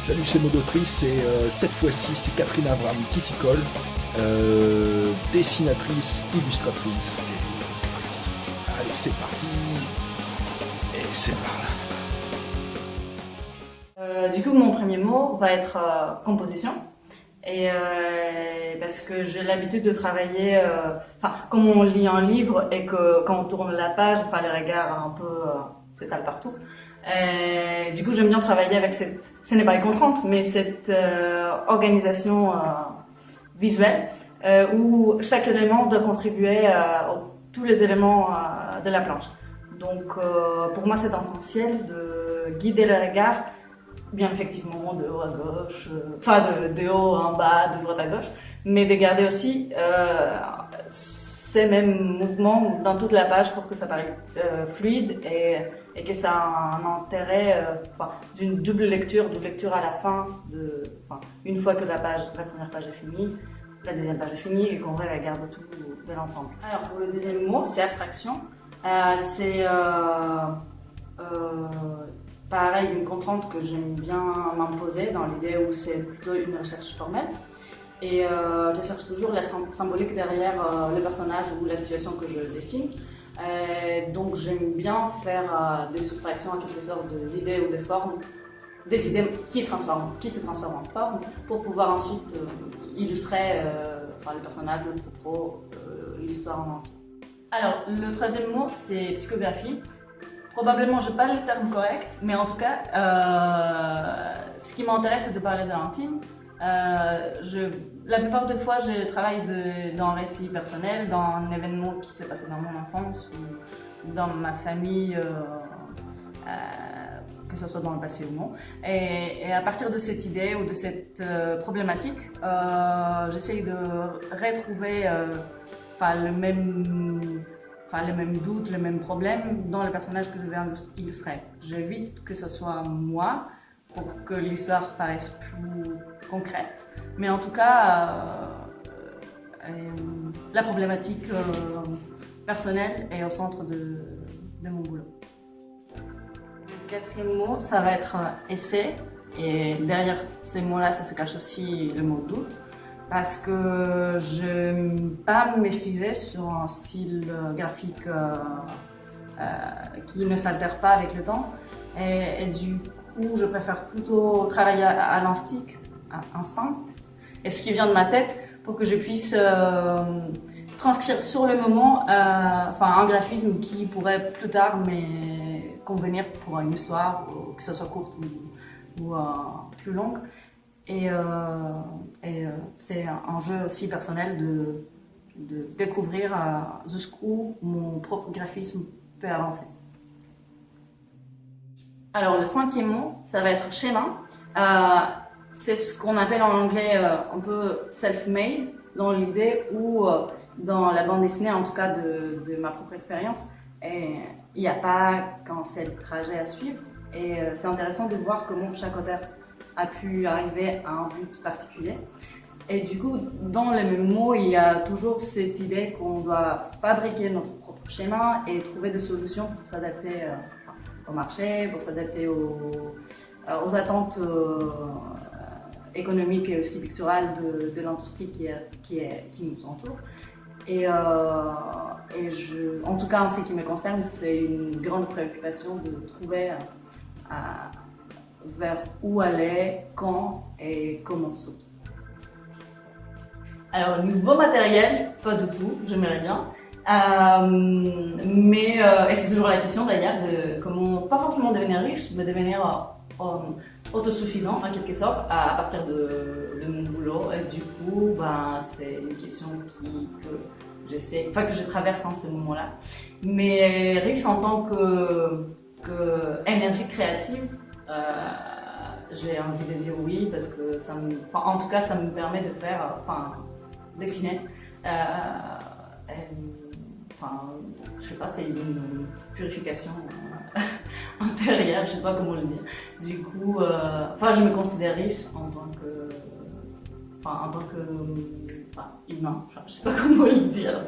Salut, c'est Modotrice et cette fois-ci c'est Catherine Avram qui s'y colle, dessinatrice, illustratrice et autrice. Allez, c'est parti et c'est par là. Du coup, mon premier mot va être composition. Et parce que j'ai l'habitude de travailler, comme on lit un livre et que quand on tourne la page, les regards un peu s'étalent partout. Du coup, j'aime bien travailler avec ce n'est pas une contrainte, mais cette organisation visuelle où chaque élément doit contribuer à tous les éléments de la planche. Donc, pour moi, c'est essentiel de guider le regard, bien effectivement de haut à gauche, de haut en bas, de droite à gauche, mais de garder aussi ces mêmes mouvements dans toute la page pour que ça paraisse fluide et que ça a un intérêt d'une double lecture à la fin, une fois que la première page est finie, la deuxième page est finie et qu'on regarde tout de l'ensemble. Alors pour le deuxième mot, c'est abstraction. C'est pareil, une contrainte que j'aime bien m'imposer dans l'idée où c'est plutôt une recherche formelle. Et je cherche toujours la symbolique derrière le personnage ou la situation que je dessine. Donc j'aime bien faire des soustractions en quelque sorte des idées ou des formes, des idées qui se transforment en forme pour pouvoir ensuite illustrer le personnage, le propos, l'histoire en entier. Alors le troisième mot c'est psychographie. Probablement, je n'ai pas le terme correct, mais en tout cas, ce qui m'intéresse, c'est de parler de l'intime. La plupart des fois, je travaille dans un récit personnel, dans un événement qui s'est passé dans mon enfance ou dans ma famille, que ce soit dans le passé ou non. Et à partir de cette idée ou de cette problématique, j'essaye de retrouver le même doute, le même problème dans le personnage que je vais illustrer. J'évite que ce soit moi pour que l'histoire paraisse plus concrète, mais en tout cas, la problématique personnelle est au centre de mon boulot. Le quatrième mot, ça va être essai, et derrière ces mots-là, ça se cache aussi le mot doute. Parce que je n'aime pas me figer sur un style graphique qui ne s'altère pas avec le temps. Et du coup, je préfère plutôt travailler à l'instinct et ce qui vient de ma tête pour que je puisse transcrire sur le moment un graphisme qui pourrait plus tard mais convenir pour une histoire, que ce soit courte ou plus longue. Et c'est un jeu aussi personnel de découvrir jusqu'où mon propre graphisme peut avancer. Alors le cinquième mot, ça va être schéma. C'est ce qu'on appelle en anglais un peu self-made, dans l'idée où dans la bande dessinée, en tout cas de ma propre expérience, il n'y a pas qu'un seul trajet à suivre. Et c'est intéressant de voir comment chaque auteur a pu arriver à un but particulier. Et du coup, dans les mêmes mots, il y a toujours cette idée qu'on doit fabriquer notre propre schéma et trouver des solutions pour s'adapter au marché, pour s'adapter aux attentes économiques et aussi picturales de l'industrie qui nous entoure. Et en tout cas, en ce qui me concerne, c'est une grande préoccupation de trouver vers où aller, quand et comment surtout. Alors, nouveau matériel, pas du tout, j'aimerais bien. Et c'est toujours la question d'ailleurs de comment, pas forcément devenir riche, mais devenir autosuffisant en quelque sorte à partir de mon boulot. Et du coup, c'est une question que je traverse en ce moment-là. Mais riche en tant que énergie créative, j'ai envie de dire oui parce que en tout cas ça me permet de faire dessiner je sais pas, c'est une purification intérieure, je sais pas comment le dire. Du coup je me considère riche en tant que humain, je sais pas comment le dire.